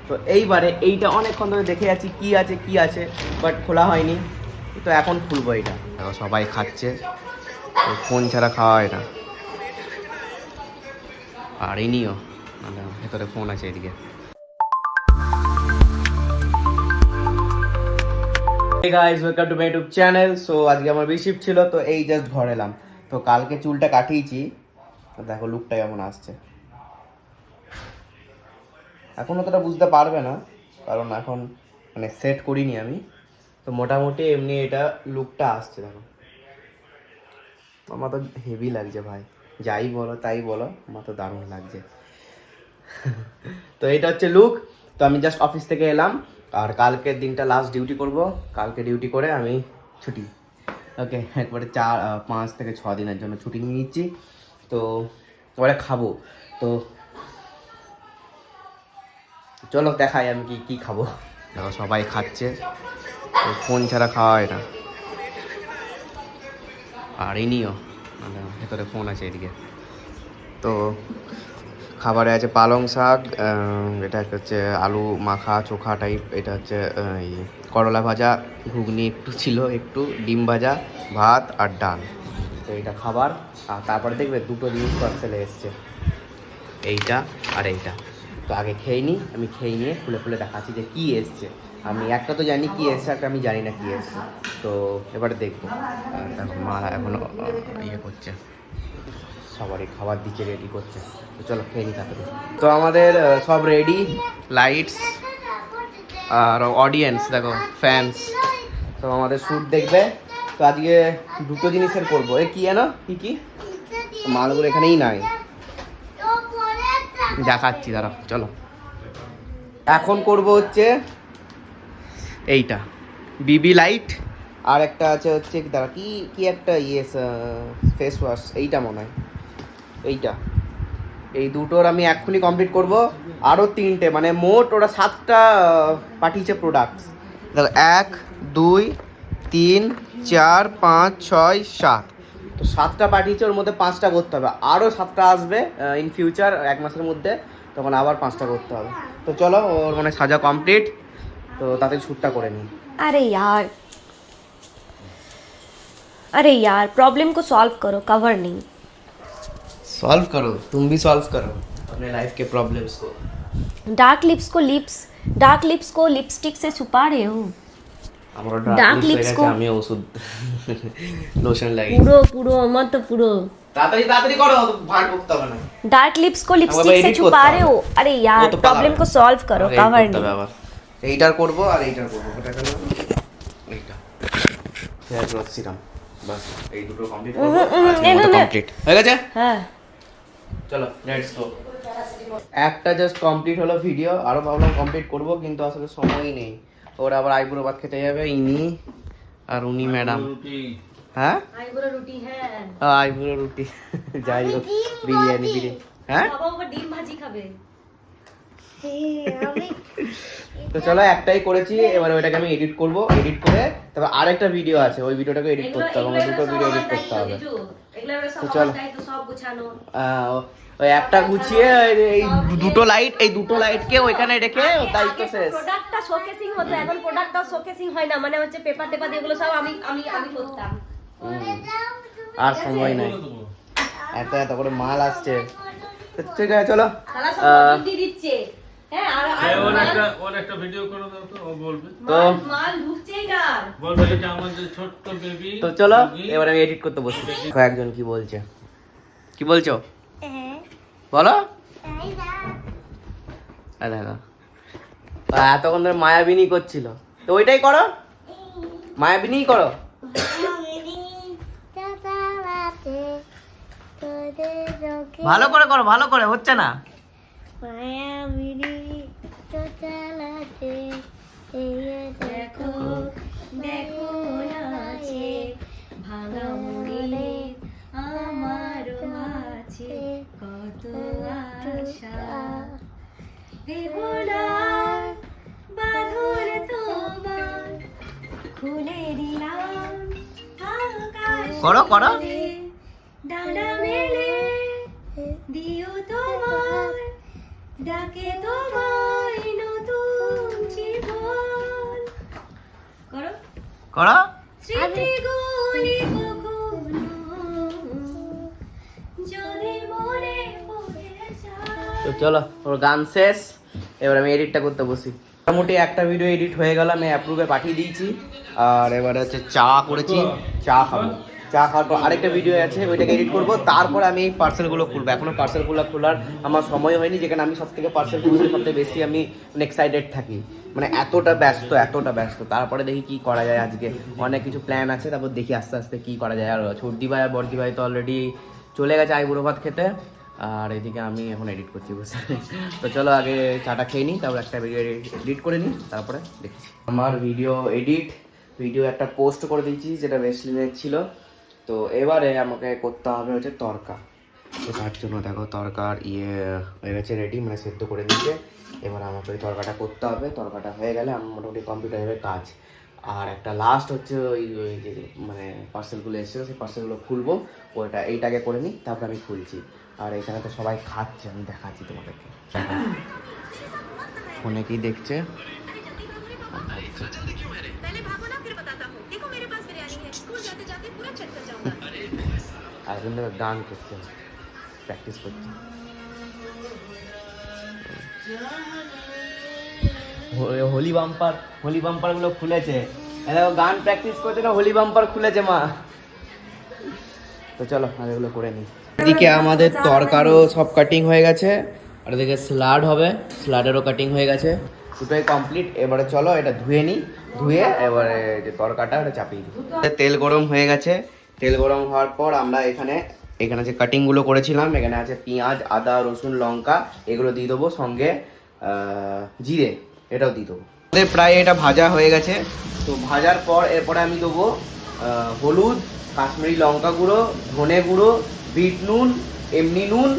তো এইবারে এইটা অনেকক্ষণ ধরে দেখে যাচ্ছি কি আছে বাট খোলা হয়নি, তো এখন খুলবো এটা। সবাই খাচ্ছে, ফোন ছাড়া খাওয়া হয় না। আর ইনিও ভেতরে ফোন আছে এদিকে। Hey guys, welcome to my YouTube channel. So আজকে আমার রিসিপ্ট ছিল, তো এই জাস্ট ঘর এলাম। তো কালকে চুলটা কাটিয়েছি, দেখো লুকটা কেমন আসছে। এখন অতটা বুঝতে পারবে না, কারণ এখন মানে সেট করিনি আমি, তো মোটামুটি এমনি এটা লুকটা আসছে। দেখো আমার তো হেভি লাগছে ভাই, যাই বলো তাই বলো, আমার তো দারুণ লাগছে। তো এটা হচ্ছে লুক। তো আমি জাস্ট অফিস থেকে এলাম, আর কালকের দিনটা লাস্ট ডিউটি করব। কালকে ডিউটি করে আমি ছুটি, ওকে, একবারে 5 থেকে 6 দিনের জন্য ছুটি নিয়ে নিচ্ছি। তো পরে খাবো, তো চলো দেখাই আমি কি কি খাবো। দেখো সবাই খাচ্ছে, ফোন ছাড়া খাওয়া হয় না। আর ইনিও ভেতরে ফোন আছে এদিকে। তো খাবারে আছে পালং শাক, এটা হচ্ছে আলু মাখা চোখা টাইপ, এটা হচ্ছে করলা ভাজা, ঘুগনি একটু ছিল, একটু ডিম ভাজা, ভাত আর ডাল। তো এইটা খাবার। আর তারপরে দেখবে দুটো জিনিস পার্সেলে এসছে, এইটা আর এইটা। তো আগে খেয়ে নিই, আমি খেয়ে নিয়ে খুলে খুলে দেখাচ্ছি যে কী এসছে। আমি একটা তো জানি কি এসছে, একটা আমি জানি না কি এসছে। তো এবারে দেখবো। দেখো মা এখনো ইয়ে করছে, সবারই খাবার দিচ্ছে, রেডি করছে। তো চলো খেয়ে নিই তাড়াতাড়ি। তো আমাদের সব রেডি, লাইটস আর অডিয়েন্স দেখো, ফ্যান্স। তো আমাদের শ্যুট দেখবে। তো আজকে দুটো জিনিসের করবো। এ কি জানো কি মালগুলো এখানেই নাই, দেখাচ্ছি দাঁড়া। চলো এখন করব হচ্ছে এইটা বিবি লাইট, আর একটা আছে হচ্ছে দাঁড়া কি কি একটা ফেস ওয়াশ, এইটা মনে হয় এইটা। এই দুটোর আমি এক্ষুনি কমপ্লিট করব। আরও 3টে, মানে মোট ওরা 7টা পাঠিয়েছে প্রোডাক্টস। দেখো 1 2 3 4 5 6 7, তো 7টা পাঠিয়েছে, ওর মধ্যে 5টা করতে হবে। আরও 7টা আসবে ইন ফিউচার, 1 মাসের মধ্যে, তখন আবার 5টা করতে হবে। তো চলো ওর মানে সাজা কমপ্লিট, তো তাতে শ্যুটটা করে নিই। अरे यार प्रॉब्लम को सॉल्व करो, कवर नहीं। सॉल्व करो, तुम भी सॉल्व करो अपने लाइफ के प्रॉब्लम्स को। डार्क लिप्स को लिपस्टिक से छुपा रहे हो। আমার Dark ডার্ক lips লিপস को- আমি ওষুধ লোশন লাগিয়ে। पूरो पूरो मत पूरो তাড়াতাড়ি তাড়াতাড়ি করো, ভাট করতে হবে না। डार्क लिप्स को लिपस्टिक से edit छुपा করতে रहे হবে। हो। अरे ও यार তো प्रॉब्लम পালাবে। को सॉल्व करो, আমাকে edit कवर করতে হবে नहीं। আবার। এইটার করব আর এইটার করব, ওটা কেন এইটা ফেয়ার গ্রোথ সিরাম, বাস এই দুটো কমপ্লিট করব। কমপ্লিট হয়ে গেছে। हाँ চলো লেটস গো। একটা জাস্ট কমপ্লিট হলো ভিডিও, আরো ভাবলাম কমপ্লিট করব, কিন্তু আসলে সময়ই নেই। ওরা আবার আইবুড়ো ভাত খেতে যাবে, ইনি আর উনি ম্যাডাম। হ্যাঁ आईब्रो रोटी है। আইবুড়ো রুটি, যাই হোক বিরিয়ানি। হ্যাঁ বাবা বাবা ডিম ভাজি খাবে। তো চলো একটাই করেছি, এবারে ওইটাকে আমি এডিট করব। এডিট করে তারপর আরেকটা ভিডিও আছে, ওই ভিডিওটাকে এডিট করতে হবে, আমার দুটো ভিডিও এডিট করতে হবে। তো চলো ওই একটা গুছিয়ে এই দুটো লাইটকে ওইখানে রেখে দায়িত্ব শেষ। প্রোডাক্টটা শোকেসিং হতো, এখন প্রোডাক্টটা শোকেসিং হয় না, মানে হচ্ছে পেপার টেপার এগুলো সব আমি আমি আমি করতাম। আর সময় নাই, এত এত করে মাল আসছে। তো ঠিক আছে চলো। তারা সব দিয়ে দিচ্ছে। হ্যাঁ আর ওর একটা ভিডিও করে দাও তো, ও বলবে। তো মাল ঢুকছেই না। বলবে যে আমাদের ছোট্ট বেবি। তো চলো এবার আমি এডিট করতে বসি। কয়েকজন কি বলছে, কি বলছো বলো। দেখো এতক্ষণ ধরে মায়াবিনী করছিল, তো ওইটাই করো, মায়াবিনী করো। ভালো করে করো, ভালো করে হচ্ছে না। দেখো দেখো নাচে ভাঙা মনে আমার আছে কত আশা দেবনার বাঁধন তোমার খুলে দিলাম আকাশ করো করো। ডানা মেলে দিও তোমার ডাকে তোমায় নতুন করো। স্মৃতিগুলি কখনো যদি মনে পড়ে যায়। তো চলো ওর গান শেষ, এবার আমি এডিটটা করতে বসি। মোটামুটি একটা ভিডিও এডিট হয়ে গেল, আমি অ্যাপ্রুভে পাঠিয়ে দিয়েছি। আর এবারে হচ্ছে চা করেছি, চা খাবো। চা খাওয়ার পর আরেকটা ভিডিও আছে, ওইটাকে এডিট করবো। তারপরে আমি এই পার্সেলগুলো খুলবো। এখনো পার্সেলগুলো খোলার আমার সময় হয়নি, যেখানে আমি সব থেকে পার্সেল খুলতে সবথেকে বেশি আমি এক্সাইটেড থাকি, মানে এতটা ব্যস্ত। তারপরে দেখি কি করা যায়। আজকে অনেক কিছু প্ল্যান আছে, তারপর দেখি আস্তে আস্তে কি করা যায়। আর ছোটদি ভাই আর বড়দি ভাই তো অলরেডি চলে গেছে আইবুড়ো ভাত খেতে, আর এদিকে আমি এখন এডিট করছি বসে। তো চলো আগে চাটা খেয়ে নিই, তারপর একটা ভিডিও এডিট করে নিই, তারপরে দেখছি। আমার ভিডিও একটা পোস্ট করে দিয়েছি, যেটা রেসলিংয়ের ছিল। তো এবারে আমাকে করতে হবে হচ্ছে তরকা। তো তার জন্য দেখো তরকার হয়ে গেছে রেডি, মানে সেদ্ধ করে দিয়েছে। এবার আমাকে ওই তরকাটা করতে হবে। তরকাটা হয়ে গেলে আমি মোটামুটি কম্পিউটারের কাজ। আর একটা লাস্ট হচ্ছে ওই যে মানে পার্সেলগুলো এসেছিলো, সেই পার্সেলগুলো খুলবো। এইটাকে করে নিই, তারপর আমি খুলছি। আর এখানে তো সবাই খাচ্ছে, আমি দেখাচ্ছি তোমাদেরকে। ফোনে কি দেখছে, আর কিন্তু গান করছে, প্র্যাকটিস করছে। হোলি বাম্পার গুলো খুলেছে, গান প্র্যাকটিস করছে না, হোলি বাম্পার খুলেছে মা। তো চলো আগে এগুলো করে নিই। এদিকে আমাদের তরকারও সব কাটিং হয়ে গেছে, আর এদিকে স্লাড হবে, স্লাডেরও কাটিং হয়ে গেছে, দুটোই কমপ্লিট। এবারে চলো এটা ধুয়ে নিই, ধুয়ে এবারে যে তরকাটা ওটা চাপিয়ে দিই। তেল গরম হয়ে গেছে, তেল গরম হওয়ার পর আমরা এখানে যে কাটিংগুলো করেছিলাম, এখানে আছে পেঁয়াজ, আদা, রসুন, লঙ্কা, এগুলো দিয়ে দেবো, সঙ্গে জিরে এটাও দিয়ে দেবো। প্রায় এটা ভাজা হয়ে গেছে। তো ভাজার পর এরপরে আমি দেবো হলুদ, কাশ্মীরি লঙ্কা গুঁড়ো, ধনে গুঁড়ো, বিট নুন, এমনি নুন,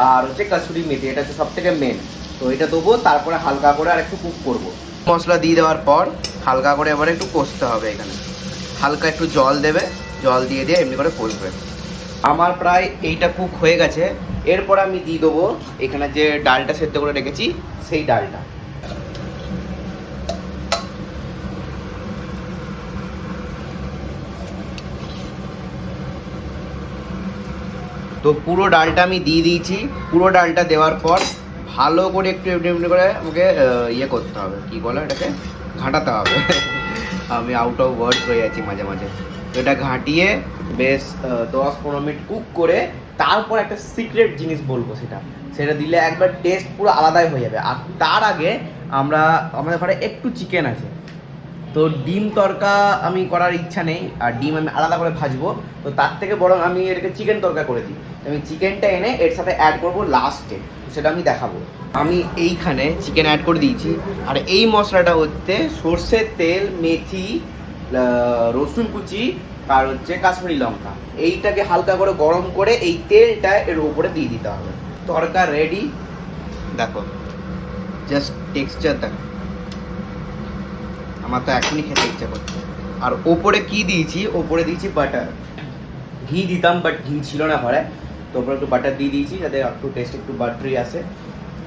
আর হচ্ছে কাসুরি মেথি, এটা হচ্ছে সব থেকে মেন। তো এটা দেবো, তারপরে হালকা করে আর একটু কুক করবো। মশলা দিয়ে দেওয়ার পর হালকা করে এবারে একটু কষতে হবে। এখানে হালকা একটু জল দেবে, জল দিয়ে এমনি করে কষবে। আমার প্রায় এইটা কুক হয়ে গেছে। এরপর আমি দিয়ে দেবো এখানে যে ডালটা সেদ্ধ করে রেখেছি, সেই ডালটা। তো পুরো ডালটা আমি দিয়ে দিয়েছি। পুরো ডালটা দেওয়ার পর ভালো করে একটু এমনি করে আমাকে করতে হবে, কি বলে এটাকে, ঘাঁটাতে হবে। আমি আউট অফ ওয়ার্ডস হয়ে যাচ্ছি মাঝে মাঝে। তো এটা ঘাঁটিয়ে বেশ 10-15 মিনিট কুক করে তারপর একটা সিক্রেট জিনিস বলবো, সেটা দিলে একবার টেস্ট পুরো আলাদাই হয়ে যাবে। আর তার আগে আমাদের ঘরে একটু চিকেন আছে, তো ডিম তরকা আমি করার ইচ্ছা নেই, আর ডিম আমি আলাদা করে ভাজবো। তো তার থেকে বরং আমি এটাকে চিকেন তরকা করে দিই। আমি চিকেনটা এনে এর সাথে অ্যাড করবো লাস্টে, সেটা আমি দেখাবো। আমি এইখানে চিকেন অ্যাড করে দিয়েছি। আর এই মশলাটা হচ্ছে সর্ষের তেল, মেথি, রসুন কুচি, আর হচ্ছে কাশ্মীরি লঙ্কা। এইটাকে হালকা করে গরম করে এই তেলটা এর উপরে দিয়ে দিতে হবে। তরকা রেডি, দেখো জাস্ট টেক্সচার দেখো, আমার তো এখনই খেতে ইচ্ছা করছে। আর ওপরে কি দিয়েছি, ওপরে দিয়েছি বাটার। ঘি দিতাম, বাট ঘি ছিল না ঘরে, তো ওপরে একটু বাটার দিয়ে দিয়েছি যাতে একটু টেস্ট একটু বাটারি আসে।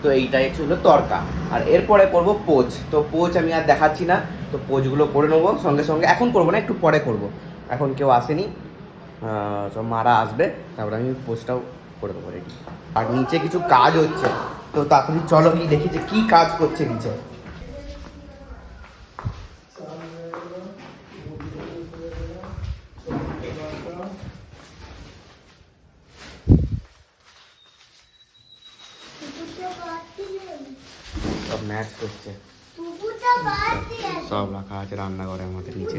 তো এইটাই ছিল তরকা। আর এরপরে করব পোচ। তো পোচ আমি আর দেখাচ্ছি না, তো পোচগুলো করে নেবো সঙ্গে সঙ্গে। এখন করবো না, একটু পরে করব। এখন কেউ আসেনি, সব মারা আসবে, তারপরে আমি পোচটাও করে দেবো রেডি। আর নিচে কিছু কাজ হচ্ছে, তো তাড়াতাড়ি চলো কি দেখি যে কী কাজ করছে নিচে। সব ম্যাচ করছে, সব রাখা আছে রান্নাঘরের মধ্যে নিচে।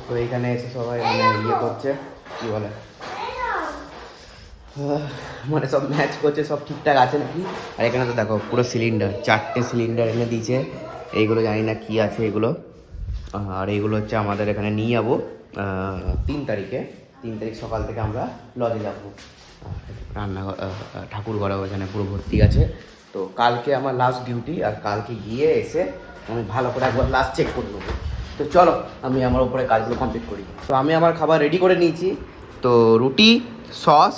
তো এইখানে এসে সবাই মানে করছে, কি বলে, মানে সব ম্যাচ করছে, সব ঠিকঠাক আছে নাকি। আর এখানে তো দেখো পুরো সিলিন্ডার, 4টে সিলিন্ডার এনে দিয়েছে। এইগুলো জানি না কি আছে এগুলো। আর এইগুলো হচ্ছে আমাদের এখানে নিয়ে যাবো 3 তারিখে। 3 তারিখ সকাল থেকে আমরা লজে যাবো। রান্নাঘর, ঠাকুর ঘরেও এখানে পুরো ভর্তি আছে। তো কালকে আমার লাস্ট ডিউটি, আর কালকে গিয়ে এসে আমি ভালো করে একবার লাস্ট চেক করে নেবো। তো চলো আমি আমার উপরে কাজগুলো কমপ্লিট করি। তো আমি আমার খাবার রেডি করে নিয়েছি। তো রুটি, সস,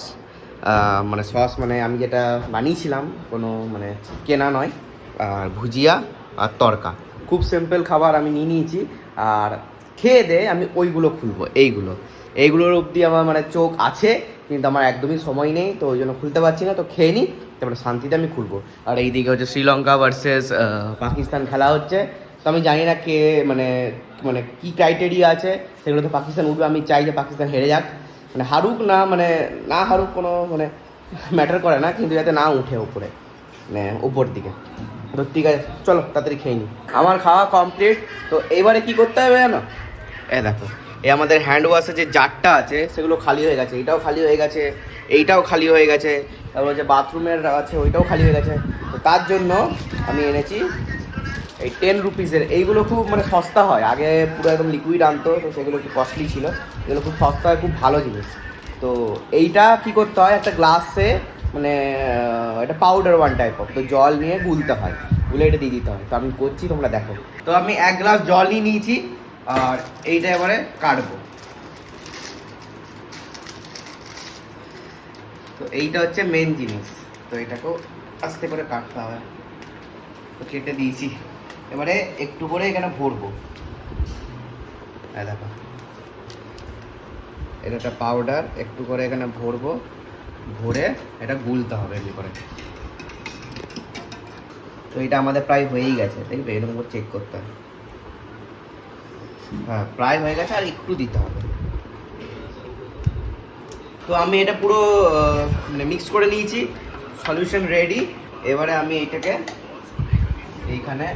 মানে সস মানে আমি যেটা বানিয়েছিলাম কোনো মানে কেনা নয়, আর ভুজিয়া আর তড়কা। খুব সিম্পল খাবার আমি নিয়ে নিয়েছি। আর খেয়ে দে আমি ওইগুলো খুলবো, এইগুলোর অবধি আমার মানে চোখ আছে, কিন্তু আমার একদমই সময় নেই, তো ওই জন্য খুলতে পারছি না। তো খেয়ে নিই, তারপরে শান্তিতে আমি খুলবো। আর এইদিকে হচ্ছে শ্রীলঙ্কা ভার্সেস পাকিস্তান খেলা হচ্ছে। তো আমি জানি না কে মানে মানে কী ক্রাইটেরিয়া আছে সেগুলোতে পাকিস্তান উঠবে। আমি চাই যে পাকিস্তান হেরে যাক, মানে হারুক না, মানে না হারুক কোনো মানে ম্যাটার করে না, কিন্তু যাতে না উঠে উপরে মানে উপর দিকে। তো ঠিক আছে, চলো তাড়াতাড়ি খেয়ে নিই। আমার খাওয়া কমপ্লিট। তো এইবারে কি করতে হবে জানো? দেখো, এই আমাদের হ্যান্ড ওয়াশের যে জারটা আছে সেগুলো খালি হয়ে গেছে, এইটাও খালি হয়ে গেছে, এইটাও খালি হয়ে গেছে, তারপর যে বাথরুমের আছে ওইটাও খালি হয়ে গেছে। তো তার জন্য আমি এনেছি এই 10 রুপিসের। এইগুলো খুব মানে সস্তা হয়, আগে পুরো একদম লিকুইড আনতো, তো সেগুলো একটু কস্টলি ছিল, এগুলো খুব সস্তা হয়, খুব ভালো জিনিস। তো এইটা কি করতে হয়, একটা গ্লাসে মানে এটা পাউডার ওয়ান টাইপ অফ, তো জল নিয়ে গুলতে হয়, গুলে এটা দিয়ে দিতে হয়। তো আমি করছি, তোমরা দেখো। তো আমি 1 গ্লাস জলই নিয়েছি, আর এইটা এবারে কাটবো। তো এইটা হচ্ছে মেন জিনিস, তো এটাকেও আস্তে করে কাটতে হবে। তো কেটে দিয়েছি, এবারে একটু করে এখানে ভরবো। দেখো, এটা একটা পাউডার, একটু করে এখানে ভরবো, ভরে এটা গুলতে হবে এমনি করে। তো এটা আমাদের প্রায় হয়েই গেছে, দেখবে এরকম করে চেক করতে হবে। হ্যাঁ, প্রায় হয়ে গেছে, আর একটু দিতে হবে। তো আমি এটা পুরো মানে মিক্স করে নিয়েছি, সলিউশন রেডি। এবারে আমি এইটাকে এইখানে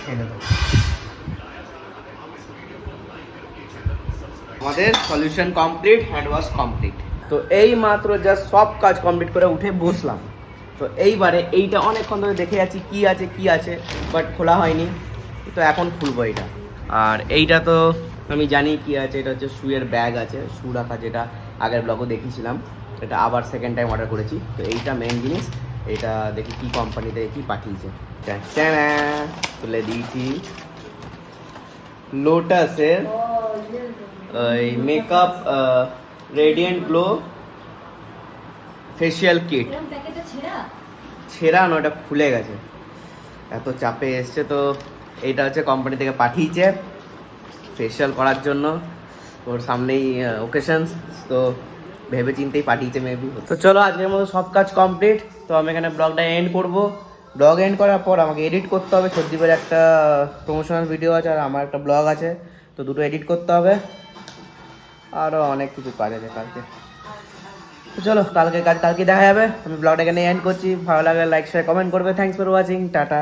ঢেলে দেবো। আমাদের solution complete, hand wash complete. তো এই মাত্র জাস্ট সব কাজ কমপ্লিট করে উঠে বসলাম। তো এইবারে এইটা অনেকক্ষণ ধরে দেখে যাচ্ছি কি আছে, বাট খোলা হয়নি। তো এখন খুলবো এটা। আর এইটা তো আমি জানি কি আছে, এটা হচ্ছে শুয়ের ব্যাগ আছে, শু রাখা, যেটা আগের ব্লগও দেখিয়েছিলাম। এটা আবার সেকেন্ড টাইম অর্ডার করেছি। তো এইটা মেন জিনিস, এটা দেখি কি কোম্পানি থেকে কি পাঠিয়েছে। তুলে দিয়েছি লোটাসের এই makeup radiant glow facial kit. ছেঁড়া না, ওটা খুলে গেছে, এত চাপে এসছে। তো এইটা হচ্ছে কোম্পানি থেকে পাঠিয়েছে ফেশিয়াল করার জন্য, ওর সামনেই ওকেশন, তো ভেবে চিন্তেই পাঠিয়েছে মেবি। তো চলো, আজকের মতো সব কাজ কমপ্লিট। তো আমি এখানে ব্লগটা এন্ড করব। ব্লগ এন্ড করার পর আমাকে এডিট করতে হবে। সত্যিকারের একটা প্রমোশনাল ভিডিও আছে, আর আমার একটা ব্লগ আছে, তো দুটো এডিট করতে হবে। আরও অনেক কিছু কাজ আছে কালকে। তো চলো, কালকে দেখা যাবে। আমি ব্লগটা এখানে এন্ড করছি। ভালো লাগলে লাইক শেয়ার কমেন্ট করবে। Thanks for watching, tata.